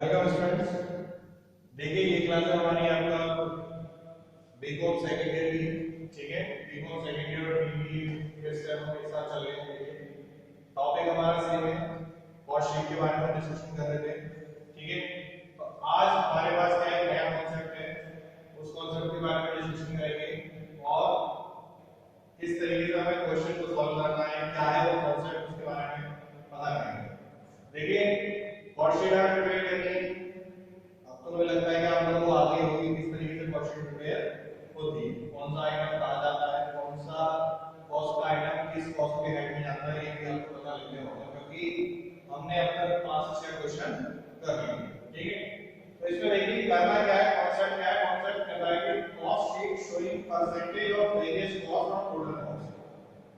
Welcome students. देखिए ये class है हमारी आपका बीकॉम सेकंड ईयर की। ठीक है, बीकॉम सेकंड ईयर और बीबीए के स्टेप के साथ चल रहे हैं। टॉपिक हमारा सेम है, कॉस्ट शीट के बारे में डिस्कशन कर रहे थे। ठीक है, तो आज हमारे पास क्या है, नया कॉन्सेप्ट है, उस कॉन्सेप्ट के बारे में डिस्कशन करेंगे और किस तरीके से हमें क्वेश्चन को सॉल्व करना है, क्या है वो कॉन्सेप्ट, उसके बारे में पता करेंगे। देखिए कॉस्ट शीट अगर प्रिपेयर करनी है, अब तो मुझे लगता है कि आप लोगों को आगे होगी किस तरीके से कॉस्ट शीट प्रिपेयर होती है, कौन सा आइटम कहा जाता है, कौन सा कॉस्ट का आइटम किस कॉस्ट के हेड में जाता है, ये भी आपको पता लग गया होगा क्योंकि हमने अब तक 5 से 6 क्वेश्चन कर लिए। ठीक है, तो इसमें देखिए करना क्या है, कॉन्सेप्ट क्या है। कॉन्सेप्ट कहता है कि cost sheet showing percentage of various cost on total cost.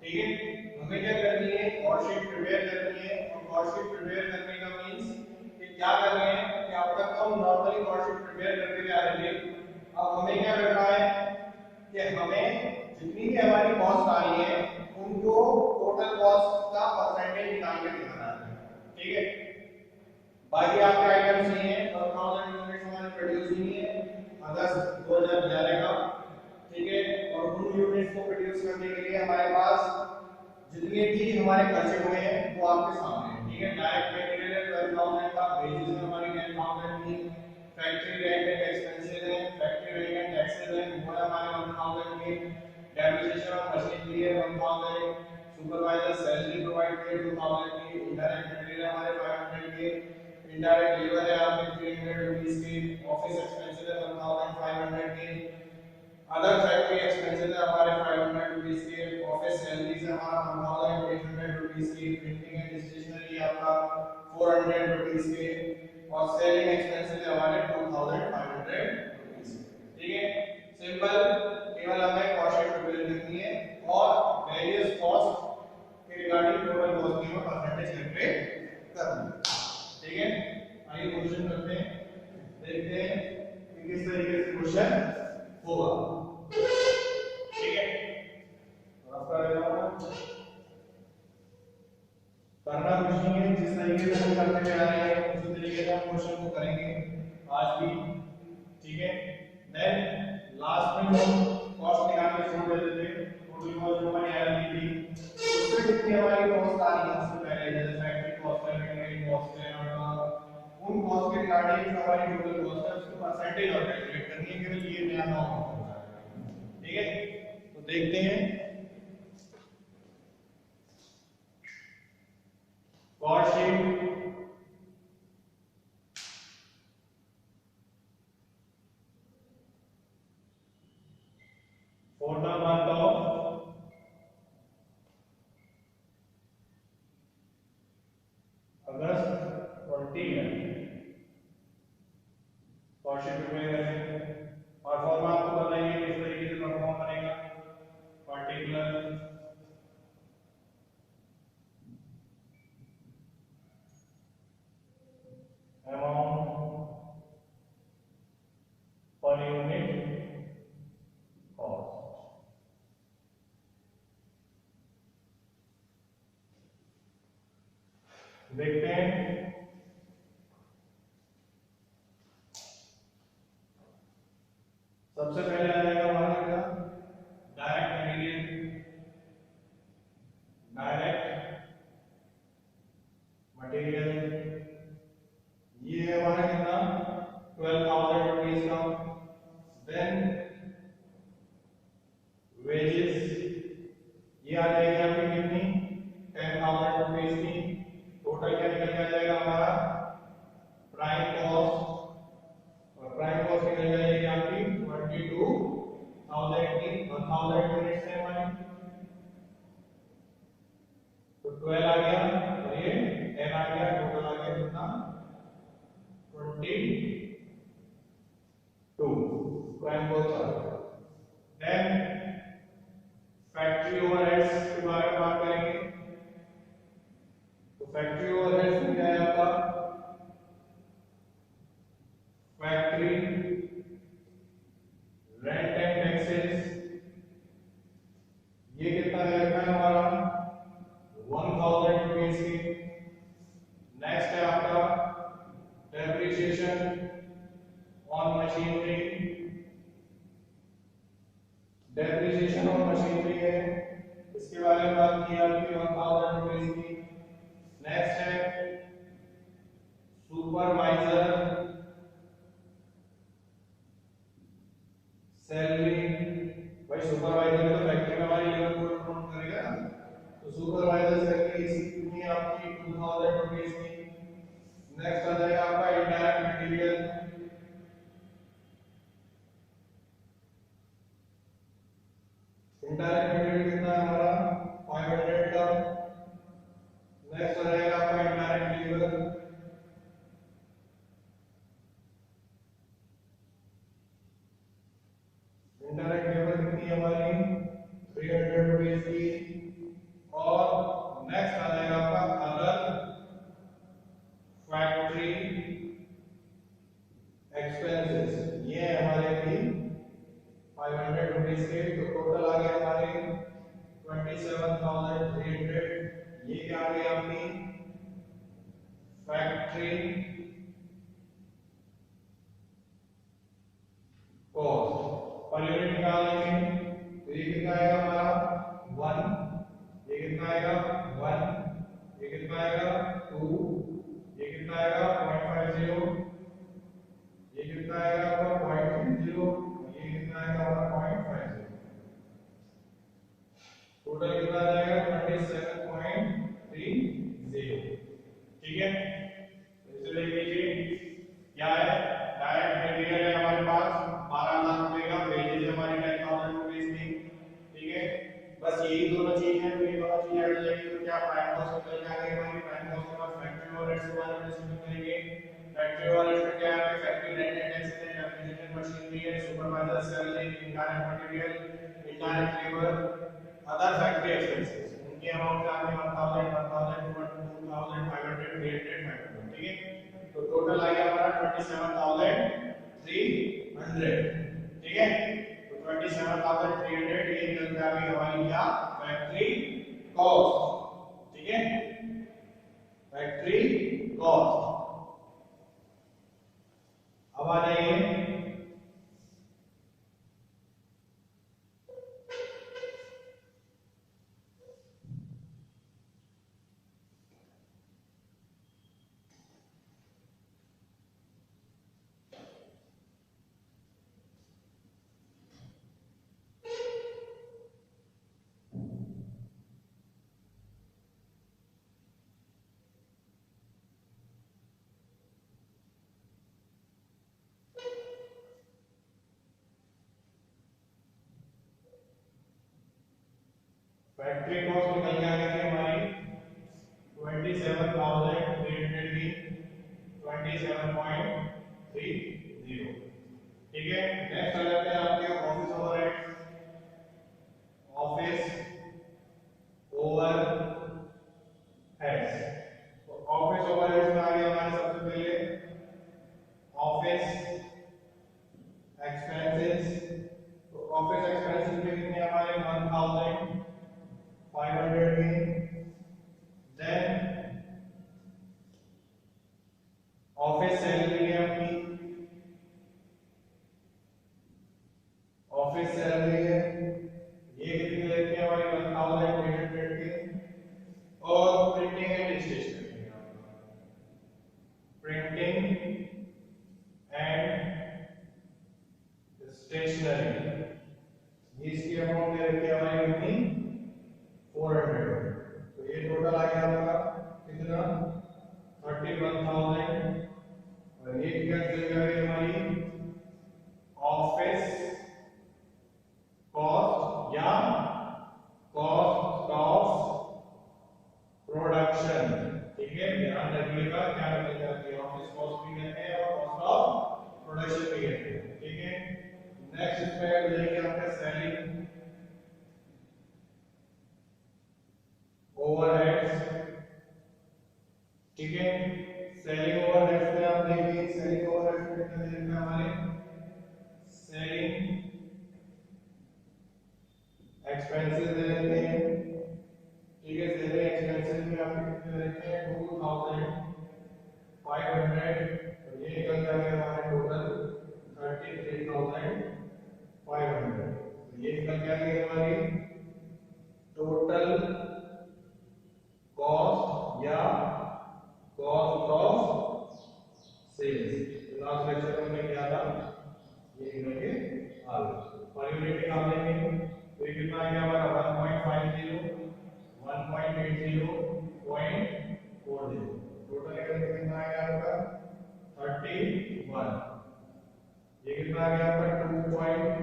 ठीक है, हमें क्या करनी है, कॉस्ट शीट प्रिपेयर करनी है और कॉस्ट शीट प्रिपेयर करने का मींस कि क्या करना है कि अब तक तो हम नॉर्मली कॉस्ट शीट प्रिपेयर करते हुए आ रहे थे। अब हमें क्या करना है कि हमें जितनी भी हमारी कॉस्ट आ रही है उनको टोटल कॉस्ट का परसेंटेज निकाल के दिखाना है। ठीक है, बाकी आपके आइटम्स नहीं है, 1000 यूनिट्स हमारे प्रोड्यूस हुई है अगस्त 2011 का। ठीक है, और उन यूनिट्स को प्रोड्यूस करने के लिए हमारे पास जितने भी हमारे खर्चे हुए हैं वो आपके सामने है। ठीक है, डायरेक्ट मटेरियल है 12000 का, वेजेस है हमारी 10000 की, फैक्ट्री रेंट एंड एक्सपेंसेस है, फैक्ट्री रेंट एंड टैक्सेस है वो है हमारे 1000 के, डेप्रिसिएशन ऑफ मशीनरी है 1000, सुपरवाइजर सैलरी प्रोवाइड किए 2000 की, इनडायरेक्ट मटेरियल हमारे 500 के, इनडायरेक्ट लेबर है आपके 300 रुपीस की, ऑफिस एक्सपेंसेस है 1500 के, अदर फैक्ट्री एक्सपेंसेस है हमारे 500 रुपीस के, ऑफिस सैलरी से हमारा 1800 रुपीस की, प्रिंटिंग एंड स्टेशनरी आपका 400 रुपीस के, और सेलिंग एक्सपेंसेस है हमारे 2500 रुपीस। ठीक है, सिंपल, केवल हमें कॉस्ट शीट प्रिपेयर करनी है और वेरियस कॉस्ट के रिगार्डिंग टोटल कॉस्ट की परसेंटेज कैलकुलेट करनी है। ठीक है, आइए क्वेश्चन करते हैं, देखते हैं कि किस तरीके से क्वेश्चन होगा। ठीक है, आपका करना कुछ नहीं है, जिस तरीके से हम करते हुए आ रहे हैं उसी तरीके से हम क्वेश्चन को करेंगे आज भी। ठीक है, देन लास्ट में हम कॉस्ट निकाल के छोड़ देते थे, टोटल कॉस्ट जो हमारी आ रही थी उससे कितनी हमारी कॉस्ट आ रही है उससे पहले, जैसे फैक्ट्री कॉस्ट है, मेंटेनेंस कॉस्ट है, और उन कॉस्ट के रिगार्डिंग जो हमारी टोटल कॉस्ट है उसकी परसेंटेज और कैलकुलेट करनी है, केवल ये नया नाम होता है। ठीक है, तो देखते हैं cost sheet for the month of August 2020। Cost sheet prepare करें और फॉर्मूला आपको बताइए किस तरीके से परफॉर्म करेगा। Particular amount per unit cost. देखते हैं सबसे पहले आ जाएगा हमारा क्या, डायरेक्ट मटेरियल। डायरेक्ट मटेरियल ये है हमारा कितना, 12000 रुपीस का। देन वेजेस ये आ जाएगी आपकी कितनी, 10000 रुपीस की। टोटल क्या निकल के आ जाएगा हमारा, प्राइम कॉस्ट, और प्राइम कॉस्ट निकल जाएगी आपकी 22000 की, 1000 यूनिट्स है हमारी, तो 12 आ गया और ये 10 आ गया, टोटल आ गया कितना 22 प्राइम कॉस्ट आ गया। देन फैक्ट्री ओवरहेड्स के बारे में बात करेंगे, तो फैक्ट्री ओवरहेड्स में क्या है आपका, फैक्ट्री रेंट एंड टैक्सेस, ये कितना है हमारा 1000 रुपीस की। नेक्स्ट है आपका depreciation depreciation on machinery, depreciation on machinery है, इसके बारे में बात की आपकी 1000 रुपीस की। नेक्स्ट है सुपरवाइजर सैलरी, भाई सुपरवाइजर तो फैक्ट्री में हमारी लेबर कोड काउंट करेगा ना, तो सुपरवाइजर सैलरी कितनी है आपकी 2000 रुपीस की। नेक्स्ट आ जाएगा आपका इनडायरेक्ट मटेरियल, इनडायरेक्ट मटेरियल कितना है हमारा 500 का। नेक्स्ट आ जाएगा आपका इनडायरेक्ट लेबर, इनडायरेक्ट लेबर कितनी है हमारी 300 रुपीस की। और नेक्स्ट आ जाएगा आपका अदर फैक्ट्री एक्सपेंसेस, ये है हमारे भी 500 रुपीस के। तो टोटल आ गया हमारे 27,300। ये क्या आ गई आपकी फैक्ट्री कॉस्ट। पर यूनिट निकालेंगे तो ये कितना आएगा हमारा 1, ये कितना आएगा 1, ये कितना आएगा 2, ये कितना आएगा 0.50, ये कितना आएगा आपका 0.30, ये कितना आएगा हमारा 0.50। टोटल कितना आ जाएगा 27.30। ठीक है, इसे देख लीजिए क्या है, डायरेक्ट मटेरियल है हमारे पास 12,00,000 रुपए का, वेजेज हमारी 10,000 रुपीस की। ठीक है, बस यही दोनों चीज है, तो ये दोनों चीज ऐड हो जाएगी तो क्या प्राइम कॉस्ट निकल जाएगी हमारी। प्राइम कॉस्ट के बाद फैक्ट्री ओवरहेड्स के बारे में डिस्कस करेंगे। फैक्ट्री ओवरहेड्स में क्या है, फैक्ट्री रेंट एंड टैक्स है, डेप्रिसिएशन मशीनरी है, supervisor salary, indirect material, indirect labour, other factory expenses, उनकी अमाउंट आ गई 1000, 1000, 2500, 300, 500। ठीक है, तो टोटल आ गया हमारा 27,300। ठीक है, तो 27,300 ये निकल के आ गई हमारी क्या फैक्ट्री कॉस्ट। ठीक है, फैक्ट्री कॉस्ट। अब आ जाइए फैक्ट्री कॉस्ट निकल के आ गई थी हमारी 27,300 की 27.30। ठीक है, नेक्स्ट आ जाते हैं आपके ऑफिस ओवरहेड्स। ऑफिस ओवरहेड्स, तो ऑफिस ओवरहेड्स में आ गया हमारे सबसे पहले ऑफिस एक्सपेंसेस। तो ऑफिस एक्सपेंसेस में कितने हमारे 1,500 में। देन ऑफिस सैलरी है अपनी, ऑफिस सैलरी है, ये कितनी लेते हैं हमारी 1,800 की। और printing and stationery, printing and stationery, इसकी अमाउंट दे रखी है हमारी कितनी 400। तो ये टोटल आ गया आपका कितना 31,000। और ये क्या चल गई हमारी ऑफिस कॉस्ट या कॉस्ट ऑफ प्रोडक्शन। ठीक है, ध्यान रखिएगा क्या निकल जाती है, ऑफिस कॉस्ट भी कहते हैं और कॉस्ट ऑफ प्रोडक्शन भी कहते हैं। ठीक है, नेक्स्ट इसमें ऐड हो जाएगी आपका सेलिंग ओवरहेड्स। ठीक है, सेलिंग ओवरहेड्स में आप देखिए, सेलिंग ओवरहेड्स में कितने देते हैं हमारे सेलिंग एक्सपेंसेस दे देते हैं। ठीक है, सेलिंग एक्सपेंसेस में आप कितने देते हैं 2,500। और ये निकल सेल्स। लास्ट लेक्चर में हमने किया था, ये निकल के आ गया। पर यूनिट निकाल देंगे तो ये कितना आ गया हमारा 1.50 1.80 0.40। टोटल कितना आ गया आपका 31। ये कितना आ गया आपका 2.50,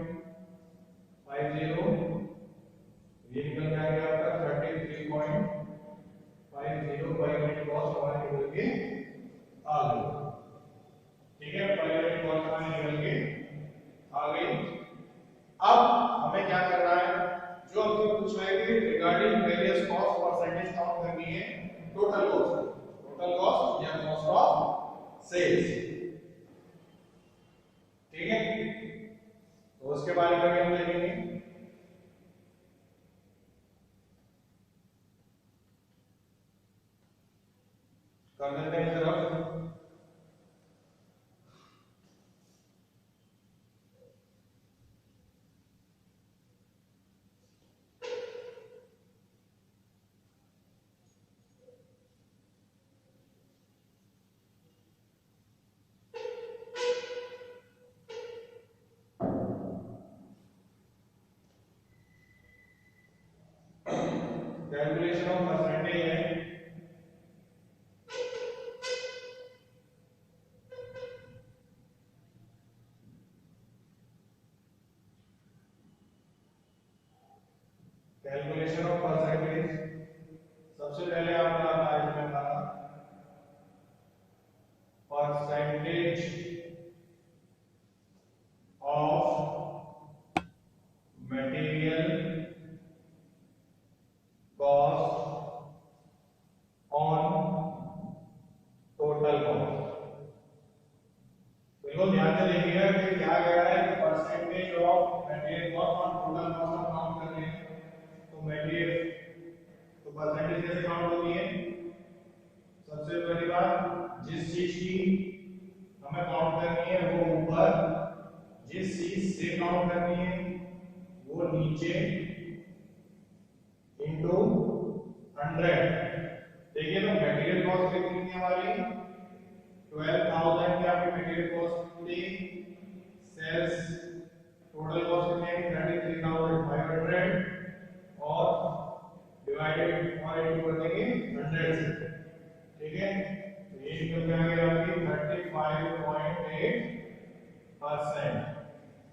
ये निकल के आ गया आपका 33.50 पर यूनिट कॉस्ट हमारे निकल के आ गई। ठीक है, पर यूनिट कॉस्ट हमारे निकल के आ गई। अब हमें क्या करना है, जो हमसे पूछा है कि regarding various cost percentage count करनी है टोटल कॉस्ट या कॉस्ट ऑफ सेल्स। ठीक है, तो उसके बारे में हम देखेंगे। कर देते हैं तरफ कैलकुलेशन ऑफ परसेंटेज है। कैलकुलेशन ऑफ परसेंटेज सबसे पहले आपको आता है इसमें हमारा percentage of material cost on total cost. बिल्कुल ध्यान से देखिएगा कि क्या कह रहा है कि percentage of material cost on total cost हम काउंट कर रहे हैं। तो मटेरियल तो परसेंटेज कैसे काउंट होती है, सबसे पहली बात जिस चीज की हमें काउंट करनी है वो ऊपर, जिस चीज से काउंट करनी है वो नीचे, इनटू 100। देखिए तो मटेरियल कॉस्ट कितनी है हमारी 12,000 की आपकी मटेरियल कॉस्ट थी। सेल्स टोटल कॉस्ट कितनी है 33,500 और डिवाइडेड और इनटू कर देंगे 100 से। ठीक है, तो ये निकल के आ गया आपकी 35.8%।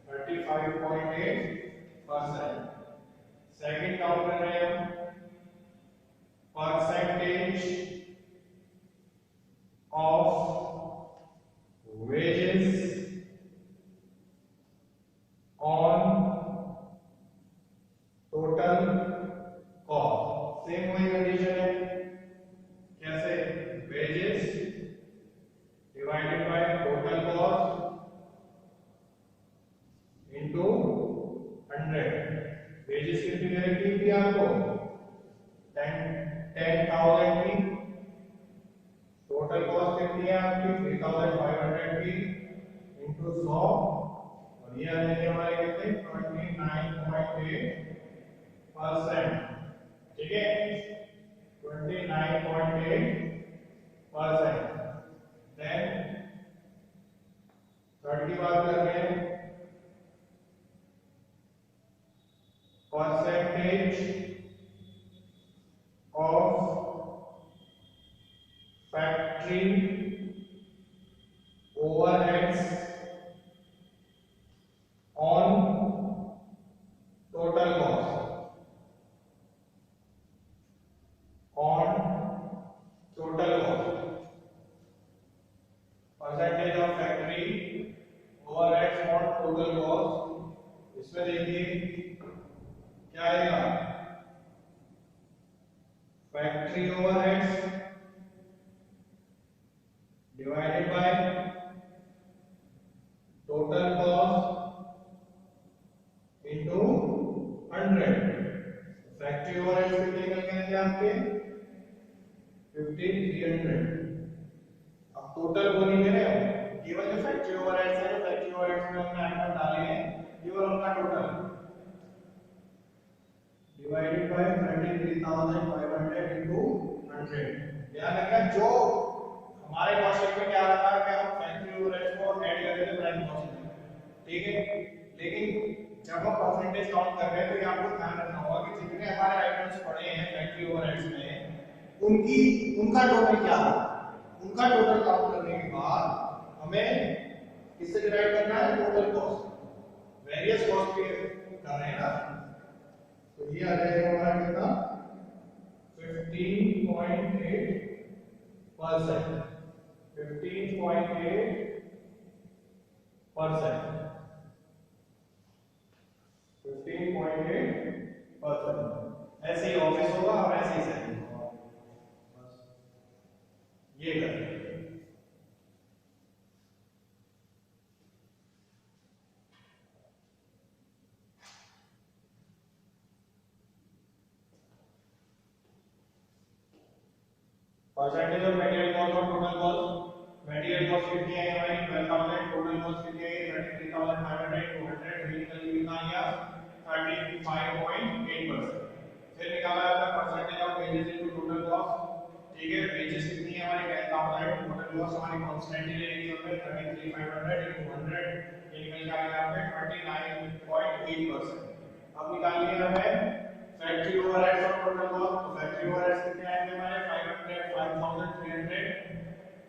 35.8%। सेकंड काउंट कर रहे हैं हम percentage of wages on total cost. Same वही कंडीशन है, कैसे wages divided by total cost into 100। Wages कितनी दे रखी थी आपको 10,000 की, टोटल कॉस्ट कितनी है आपकी 3,500 की इनटू 100 और ये आ जाएंगे हमारे कितने 29.8%। ठीक है, 29.8%। देन थर्ड की बात कर रहे हैं percentage of factory overheads on total cost. On total cost percentage of factory overheads on total cost. इसमें देखिए क्या आएगा factory overheads divided by total cost into 100। Factory overheads कितने निकल के आएंगे आपके 5300। अब टोटल वो नहीं दे रहे हो, केवल जो फैक्ट्री ओवरहेड्स है, फैक्ट्री ओवरहेड्स में हमने आइटम डाले हैं केवल उनका टोटल डिवाइडेड बाय 33,500 इनटू 100। ध्यान रखना जो हमारे क्वेश्चन में क्या रखा है कि हम उनकी उनका टोटल क्या है, उनका टोटल काउंट करने के बाद हमें किससे डिवाइड करना है, टोटल कॉस्ट, वेरियस कॉस्ट पे कर रहे हैं ना। तो ये आ जाएगा हमारा कितना 15.8%, 15.8%। ऐसे ही ऑफिस होगा और ऐसे ही सैलरी होगा, बस ये कर परसेंटेज ऑफ मटेरियल कॉस्ट और टोटल कॉस्ट। मटेरियल कॉस्ट कितनी है हमारी 12000, टोटल कॉस्ट कितनी है 33500, 200 टेक्निकल कितना आया 35.8%। फिर निकाला है percentage of wages into total cost, ठीक है। वेजेस कितनी है हमारी 10000, टोटल कॉस्ट हमारी कांस्टेंट ही रहेगी उसमें 33500 इनटू 100, ये निकल जाएगा आपके 39.8%। अब निकालनी है हमें फैक्ट्री ओवरहेड्स और टोटल कॉस्ट। तो फैक्ट्री ओवरहेड्स कितने आएंगे हमारे 5300,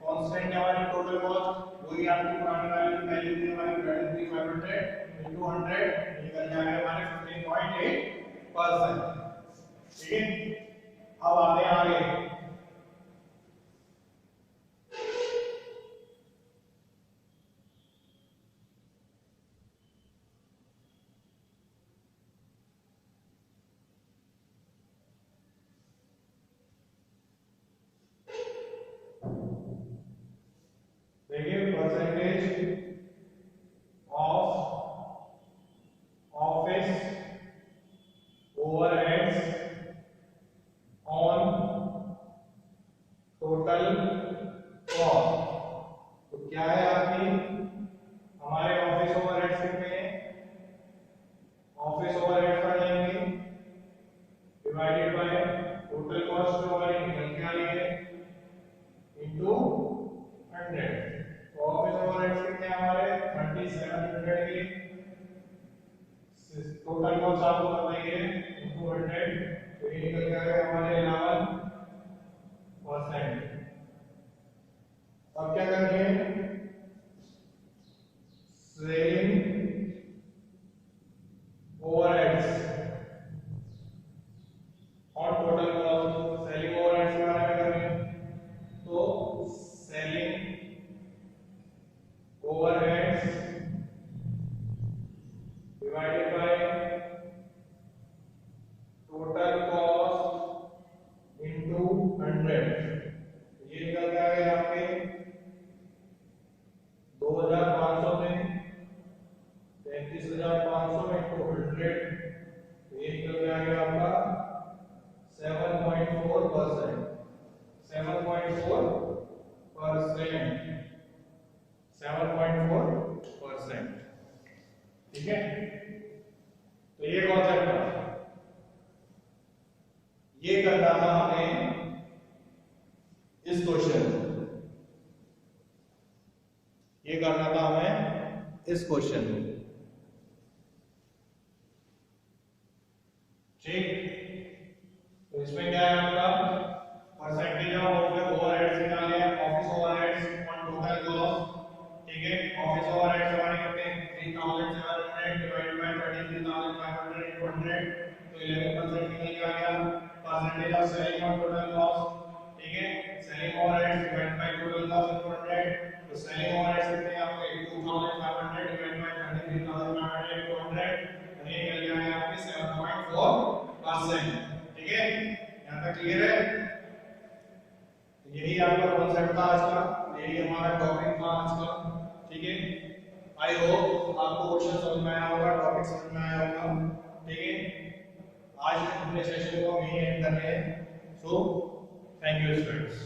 कांस्टेंट है हमारी टोटल कॉस्ट, वही आपकी पुरानी वाली वैल्यू थी हमारी 33500 इनटू 100, निकल जाएगा हमारे 15.8%, ठीक है। अब आते हैं आगे, देखिए percentage of office overheads on total cost. तो क्या है आपकी हमारे ऑफिस ओवरहेड्स कितने हैं, ऑफिस ओवरहेड्स आ जाएंगे डिवाइडेड बाय टोटल कॉस्ट जो हमारी निकल के आ रही है इनटू 100। तो ऑफिस ओवरहेड्स कितने हैं हमारे 3700 के, टोटल कॉस्ट आपको बताइए इनटू 100, तो ये निकल के आएगा हमारे 11%। अब क्या करेंगे, सेलिंग ओवरहेड्स और टोटल कॉस्ट। सेलिंग ओवरहेड्स के बारे में करेंगे, तो selling overheads divided by total cost into 100, ये निकल के आएगा आपके 2500 में 33500 इनटू 100, ये निकल के आएगा आपका 7.4%, 7.4%, ठीक है। तो ये कॉन्सेप्ट था, ये करना था हमें इस क्वेश्चन, ये करना था हमें इस क्वेश्चन में, ठीक। तो इसमें क्या है आपका परसेंटेज ऑफ ओवरहेड्स निकाले हैं, office overheads on total cost, ठीक है। ऑफिस ओवरहेड्स हमारे कितने 3700 डिवाइडेड बाय 33500 इनटू 100, तो 11% निकल के आ गया। Percentage of selling on total cost, ठीक है, selling overheads divided by total cost into 100, तो सेलिंग ओवरहेड्स कितने हैं आपके 2500 डिवाइडेड बाय 33500 इनटू 100, तो ये निकल जाएगा आपके 7.4%, ठीक है। यहां तक क्लियर है। यही आपका कॉन्सेप्ट था आज का, यही हमारा टॉपिक था आज का, ठीक है। आई होप आपको क्वेश्चन समझ में आया होगा, टॉपिक समझ में आया होगा, ठीक है। आज अपने सेशन को यहीं एंड कर रहे हैं। So thank you students.